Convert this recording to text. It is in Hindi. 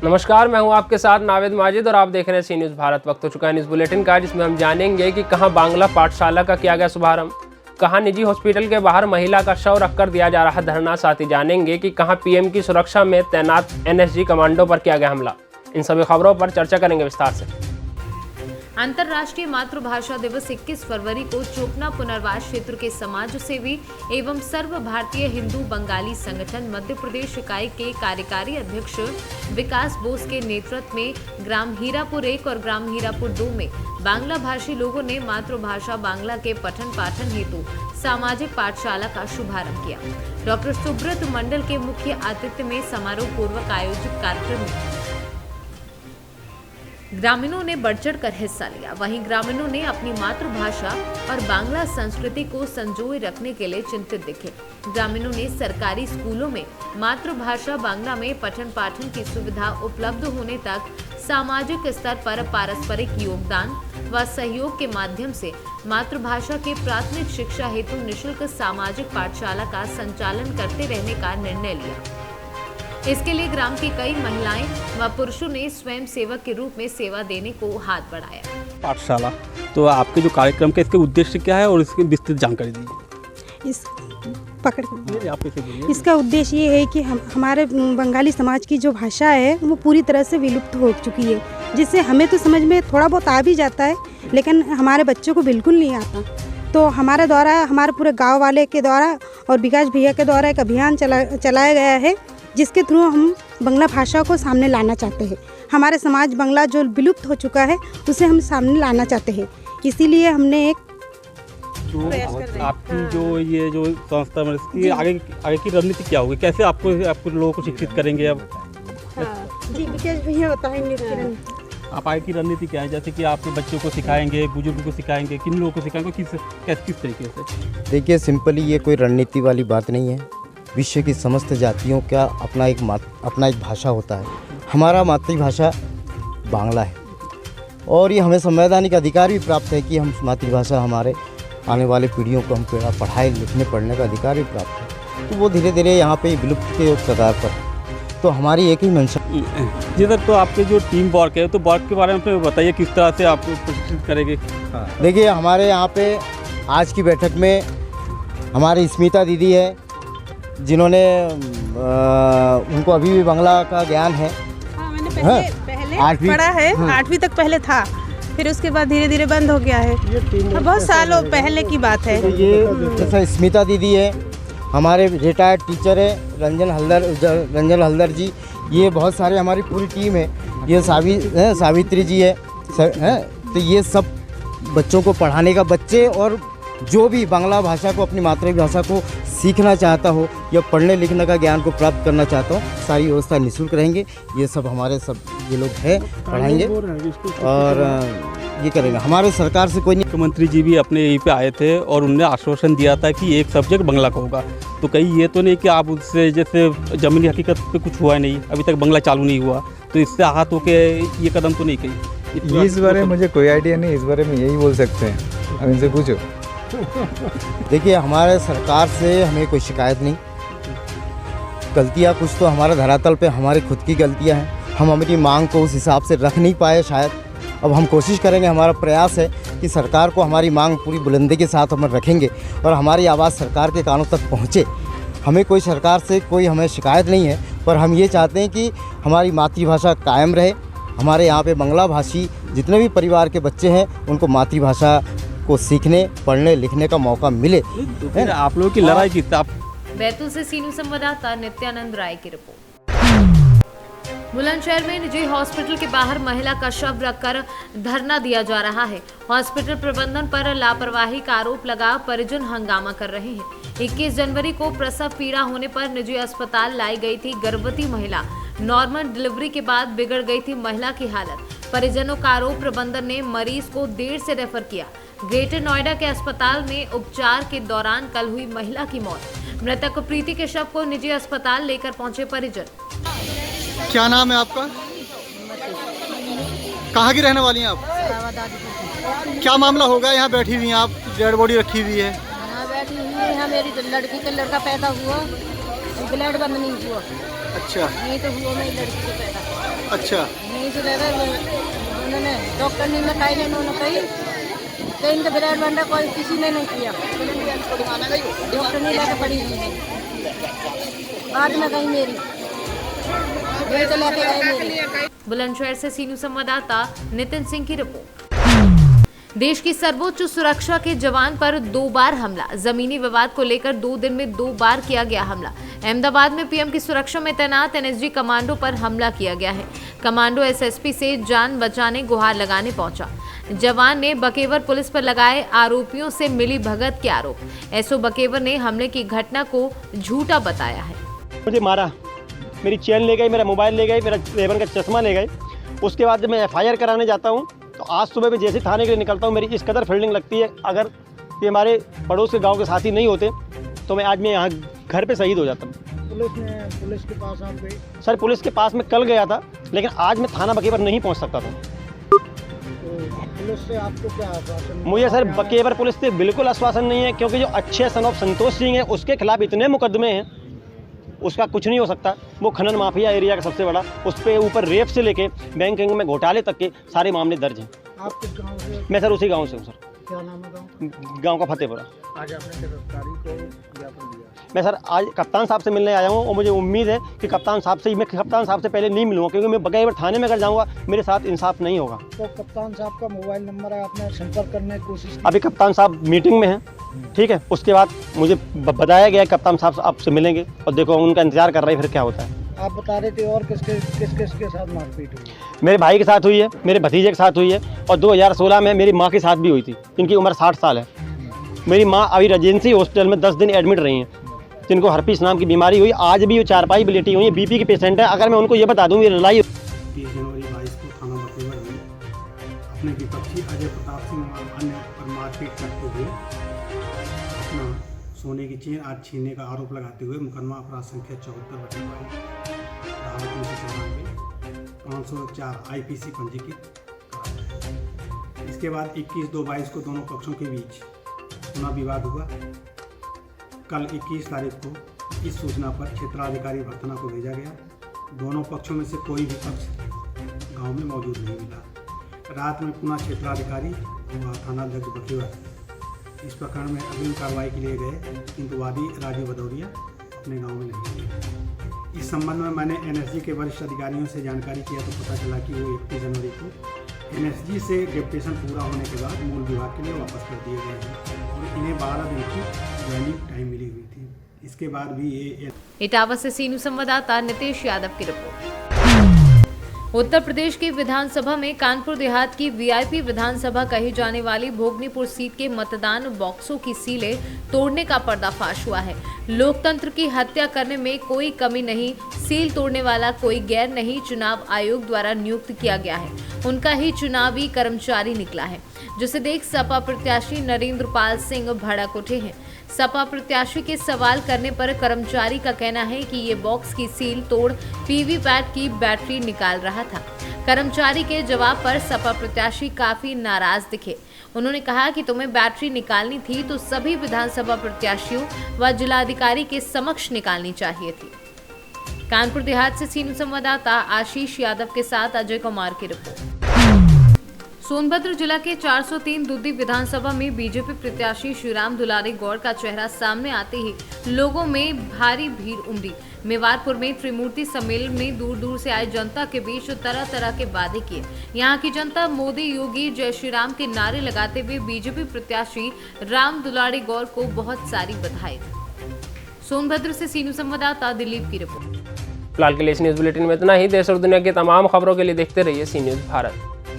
नमस्कार, मैं हूं आपके साथ नावेद माजिद और आप देख रहे हैं सी न्यूज़ भारत। वक्त हो चुका है न्यूज़ बुलेटिन का, जिसमें हम जानेंगे कि कहां बांग्ला पाठशाला का किया गया शुभारंभ, कहां निजी हॉस्पिटल के बाहर महिला का शव रखकर दिया जा रहा धरना। साथ ही जानेंगे कि कहां पीएम की सुरक्षा में तैनात एनएसजी कमांडो पर किया गया हमला। इन सभी खबरों पर चर्चा करेंगे विस्तार से। अंतर्राष्ट्रीय मातृभाषा दिवस 21 फरवरी को चोपना पुनर्वास क्षेत्र के समाज सेवी एवं सर्व भारतीय हिंदू बंगाली संगठन मध्य प्रदेश इकाई के कार्यकारी अध्यक्ष विकास बोस के नेतृत्व में ग्राम हीरापुर 1 और ग्राम हीरापुर 2 में बांग्ला भाषी लोगों ने मातृभाषा बांग्ला के पठन पाठन हेतु सामाजिक पाठशाला का शुभारंभ किया। डॉक्टर सुब्रत मंडल के मुख्य आतिथ्य में समारोह पूर्वक आयोजित कार्यक्रम में ग्रामीणों ने बढ़ चढ़ कर हिस्सा लिया। वहीं ग्रामीणों ने अपनी मातृभाषा और बांग्ला संस्कृति को संजोए रखने के लिए चिंतित दिखे। ग्रामीणों ने सरकारी स्कूलों में मातृभाषा बांग्ला में पठन पाठन की सुविधा उपलब्ध होने तक सामाजिक स्तर पर पारस्परिक योगदान व सहयोग के माध्यम से मातृभाषा के प्राथमिक शिक्षा हेतु निःशुल्क सामाजिक पाठशाला का संचालन करते रहने का निर्णय लिया। इसके लिए ग्राम की कई महिलाएं व पुरुषों ने स्वयं सेवक के रूप में सेवा देने को हाथ बढ़ाया। पाठशाला, तो आपके जो कार्यक्रम का इसके उद्देश्य क्या है और इसकी विस्तृत जानकारी दीजिए। इसका उद्देश्य ये है कि हमारे बंगाली समाज की जो भाषा है वो पूरी तरह से विलुप्त हो चुकी है, जिससे हमें तो समझ में थोड़ा बहुत आ भी जाता है, लेकिन हमारे बच्चों को बिल्कुल नहीं आता। तो हमारे द्वारा, हमारे पूरे गाँव वाले के द्वारा और विकास भैया के द्वारा एक अभियान चलाया गया है, जिसके थ्रू हम बांग्ला भाषा को सामने लाना चाहते हैं। हमारे समाज बांग्ला जो विलुप्त हो चुका है उसे हम सामने लाना चाहते हैं। इसीलिए हमने एक आपकी जो ये जो संस्था है इसकी आगे की रणनीति क्या होगी, कैसे आपको लोगों को शिक्षित करेंगे अब? जी विकास भैया बताएंगे। आप आगे की रणनीति क्या है, जैसे कि आप बच्चों को सिखाएंगे, बुजुर्गों को सिखाएंगे, किन लोगों को सिखाएंगे, किस तरीके से? देखिए, सिंपली ये कोई रणनीति वाली बात नहीं है। विश्व की समस्त जातियों का अपना एक भाषा होता है। हमारा मातृभाषा बांग्ला है और ये हमें संवैधानिक अधिकार भी प्राप्त है कि हम मातृभाषा हमारे आने वाले पीढ़ियों को हम पढ़ाई लिखने पढ़ने का अधिकार भी प्राप्त है। तो वो धीरे धीरे यहाँ पे विलुप्त के कगार पर, तो हमारी एक ही मंशा। जी सर, तो आपके जो टीम वर्क है, तो वर्क के बारे में बताइए, किस तरह से आप प्रशिक्षित करेंगे? देखिए, हमारे यहाँ पे आज की बैठक में हमारी स्मिता दीदी है, जिन्होंने उनको अभी भी बांग्ला का ज्ञान है। हाँ, मैंने पहले पढ़ा है, 8वीं तक पहले था, फिर उसके बाद धीरे धीरे बंद हो गया है। बहुत सालों पहले की बात है। तो ये जैसा स्मिता दीदी है, हमारे रिटायर्ड टीचर है रंजन हल्दर जी, ये बहुत सारे हमारी पूरी टीम है। ये सावित्री जी है। तो ये सब बच्चों को पढ़ाने का, बच्चे और जो भी बांग्ला भाषा को, अपनी मातृभाषा को सीखना चाहता हो या पढ़ने लिखने का ज्ञान को प्राप्त करना चाहता हो, सारी व्यवस्था निःशुल्क रहेंगे। ये सब हमारे ये लोग हैं, पढ़ाएंगे और ये करेंगे। हमारे सरकार से कोई नहीं। मुख्यमंत्री जी भी अपने यहीं पे आए थे और उन्होंने आश्वासन दिया था कि एक सब्जेक्ट बांग्ला का होगा। तो कहीं ये तो नहीं कि आप उससे जैसे ज़मीनी हकीकत पे कुछ हुआ नहीं, अभी तक बांग्ला चालू नहीं हुआ, तो इससे आहत होकर ये कदम तो नहीं कही? इस बारे में मुझे कोई आइडिया नहीं, इस बारे में यही बोल सकते हैं, अब इनसे पूछो। देखिए, हमारे सरकार से हमें कोई शिकायत नहीं। गलतियाँ कुछ तो हमारे धरातल पे हमारी खुद की गलतियाँ हैं। हम अपनी मांग को उस हिसाब से रख नहीं पाए शायद। अब हम कोशिश करेंगे, हमारा प्रयास है कि सरकार को हमारी मांग पूरी बुलंदी के साथ हम रखेंगे और हमारी आवाज़ सरकार के कानों तक पहुँचे। हमें कोई सरकार से कोई हमें शिकायत नहीं है, पर हम ये चाहते हैं कि हमारी मातृभाषा कायम रहे। हमारे यहाँ पे बांग्ला भाषी जितने भी परिवार के बच्चे हैं, उनको मातृभाषा को सीखने पढ़ने लिखने का मौका मिले। तो फिर आप लोगों की लड़ाई की बैतूल से सीनू संवाददाता नित्यानंद राय की रिपोर्ट। बुलंदशहर में निजी हॉस्पिटल के बाहर महिला का शव रखकर धरना दिया जा रहा है। हॉस्पिटल प्रबंधन पर लापरवाही का आरोप लगा परिजन हंगामा कर रहे हैं। 21 जनवरी को प्रसव पीड़ा होने पर निजी अस्पताल लाई गई थी गर्भवती महिला। नॉर्मल डिलीवरी के बाद बिगड़ गई थी महिला की हालत। परिजनों का आरोप, प्रबंधन ने मरीज को देर से रेफर किया। ग्रेटर नोएडा के अस्पताल में उपचार के दौरान कल हुई महिला की मौत। मृतक प्रीति के शव को निजी अस्पताल लेकर पहुंचे परिजन। क्या नाम है आपका? कहाँ की रहने वाली हैं आप? क्या मामला होगा? यहाँ बैठी हुई हैं आप, डेड बॉडी रखी हुई है। यहाँ बैठी हुई है, यहाँ मेरी लड़की का लड़का पैदा हुआ, ब्लड बंद नहीं हुआ। अच्छा, नहीं तो हुआ मेरी लड़की को पैदा। अच्छा, यहीं से ले गए उन्होंने, डॉक्टर ने लगाई नहीं, उन्होंने कही तो इनका ब्लड बंदा कोई किसी ने नहीं किया, डॉक्टर ने लेकर पड़ी बाद में गई मेरी तो लेके गए मेरी। बुलंदशहर से सीनू संवाददाता नितिन सिंह की रिपोर्ट। देश की सर्वोच्च सुरक्षा के जवान पर 2 बार हमला। जमीनी विवाद को लेकर 2 दिन में 2 बार किया गया हमला। अहमदाबाद में पीएम की सुरक्षा में तैनात एनएसजी कमांडो पर हमला किया गया है। कमांडो एसएसपी से जान बचाने गुहार लगाने पहुंचा। जवान ने बकेवर पुलिस पर लगाए आरोपियों से मिली भगत के आरोप। एसओ बकेवर ने हमले की घटना को झूठा बताया है। मुझे मारा, मेरी चेन ले गई, मेरा मोबाइल ले गई, मेरा रेबन का चश्मा ले गए। उसके बाद जब मैं एफआईआर कराने जाता हूँ तो आज सुबह मैं जैसे थाने के लिए निकलता हूँ मेरी इस कदर फील्डिंग लगती है, अगर ये हमारे पड़ोस के गांव के साथी नहीं होते तो मैं आज मैं यहाँ घर पे शहीद हो जाता हूँ। पुलिस के पास आप गए? सर पुलिस के पास मैं कल गया था, लेकिन आज मैं थाना बकेवर नहीं पहुँच सकता था। तो पुलिस से आपको क्या आश्वासन? मुझे सर बकेवर पुलिस से बिल्कुल आश्वासन नहीं है, क्योंकि जो अच्छे सन ऑफ संतोष सिंह है उसके खिलाफ इतने मुकदमे हैं, उसका कुछ नहीं हो सकता। वो खनन माफिया एरिया का सबसे बड़ा, उस पर ऊपर रेप से लेके बैंकिंग में घोटाले तक के सारे मामले दर्ज हैं। आप किस गांव से? मैं सर उसी गांव से हूँ सर। क्या नाम है गांव? गांव का फतेहपुरा। आज आपने गिरफ्तारी को ज्ञापन दिया? मैं सर आज कप्तान साहब से मिलने आया हूँ और मुझे उम्मीद है कि कप्तान साहब से पहले नहीं मिलूँगा, क्योंकि मैं बकेवर थाने में अगर जाऊँगा मेरे साथ इंसाफ नहीं होगा। तो कप्तान साहब का मोबाइल नंबर है, आपने संपर्क करने की कोशिश की? अभी कप्तान साहब मीटिंग में हैं, ठीक है। उसके बाद मुझे बताया गया कप्तान साहब आपसे मिलेंगे और देखो उनका इंतजार कर रहे हैं फिर क्या होता है। आप बता रहे थे और किस के साथ मारपीट हुई? मेरे भाई के साथ हुई है, मेरे भतीजे के साथ हुई है और 2016 में मेरी माँ के साथ भी हुई थी, जिनकी उम्र 60 साल है। मेरी माँ अभी रेजेंसी हॉस्पिटल में 10 दिन एडमिट रही हैं, जिनको हर्पीस नाम की बीमारी हुई। आज भी वो चारपाई पे लेटी हुई है, बीपी के पेशेंट है। अगर मैं उनको ये बता दूँ ये लड़ाई 30 जनवरी 22 को थाना बकेवर में अपने विपक्षी अजय प्रताप सिंह और अन्य पर मारपीट करते हुए अपना सोने की चेन आज छीनने का आरोप लगाते हुए मुकदमा अपराध संख्या 74/22 धारा 394 504 आईपीसी पंजीकृत करा है। इसके बाद 21/2/22 को दोनों पक्षों के बीच पुनः विवाद हुआ। कल 21 तारीख को इस सूचना पर क्षेत्राधिकारी भर्तना को भेजा गया। दोनों पक्षों में से कोई भी पक्ष गांव में मौजूद नहीं मिला। रात में पुनः क्षेत्राधिकारी व थानाध्यक्ष बकेवर इस प्रकरण में अग्रिम कार्रवाई के लिए गए, किंतु वादी राजीव भदौरिया अपने गांव में नहीं मिले। इस संबंध में मैंने एनएसजी के वरिष्ठ अधिकारियों से जानकारी किया तो पता चला कि वो 31 जनवरी को एनएसजी से डेप्यूटेशन पूरा होने के बाद मूल विभाग के लिए वापस कर दिए गए हैं और इन्हें 12 दिन की ज्वाइनिंग टाइम मिली हुई थी। इसके बाद भी ये इटावा से सीनू संवाददाता नितेश यादव की रिपोर्ट। उत्तर प्रदेश की विधानसभा में कानपुर देहात की वीआईपी विधानसभा कही जाने वाली भोगनीपुर सीट के मतदान बॉक्सों की सीलें तोड़ने का पर्दाफाश हुआ है। लोकतंत्र की हत्या करने में कोई कमी नहीं, सील तोड़ने वाला कोई गैर नहीं, चुनाव आयोग द्वारा नियुक्त किया गया है, उनका ही चुनावी कर्मचारी निकला है, जिसे देख सपा प्रत्याशी नरेंद्र पाल सिंह भड़क उठे हैं। सपा प्रत्याशी के सवाल करने पर कर्मचारी का कहना है कि ये बॉक्स की सील तोड़ वीवीपैट की बैटरी निकाल रहा था। कर्मचारी के जवाब पर सपा प्रत्याशी काफी नाराज दिखे। उन्होंने कहा कि तुम्हें बैटरी निकालनी थी तो सभी विधानसभा प्रत्याशियों व जिलाधिकारी के समक्ष निकालनी चाहिए थी। कानपुर देहात से सीनू संवाददाता आशीष यादव के साथ अजय कुमार की रिपोर्ट। सोनभद्र जिला के 403 दुद्दी विधानसभा में बीजेपी प्रत्याशी श्रीराम दुलारी गौड़ का चेहरा सामने आते ही लोगों में भारी भीड़ उमड़ी। मेवारपुर में त्रिमूर्ति सम्मेलन में दूर दूर से आए जनता के बीच तरह तरह के वादे किए। यहाँ की जनता मोदी योगी जय श्री राम के नारे लगाते हुए बीजेपी प्रत्याशी राम दुलारी गौड़ को बहुत सारी बधाई दी। सोनभद्र से सीनू संवाददाता दिलीप की रिपोर्ट। फिलहाल के लिए इस न्यूज बुलेटिन में इतना ही। देश और दुनिया की तमाम खबरों के लिए देखते रहिए सी न्यूज भारत।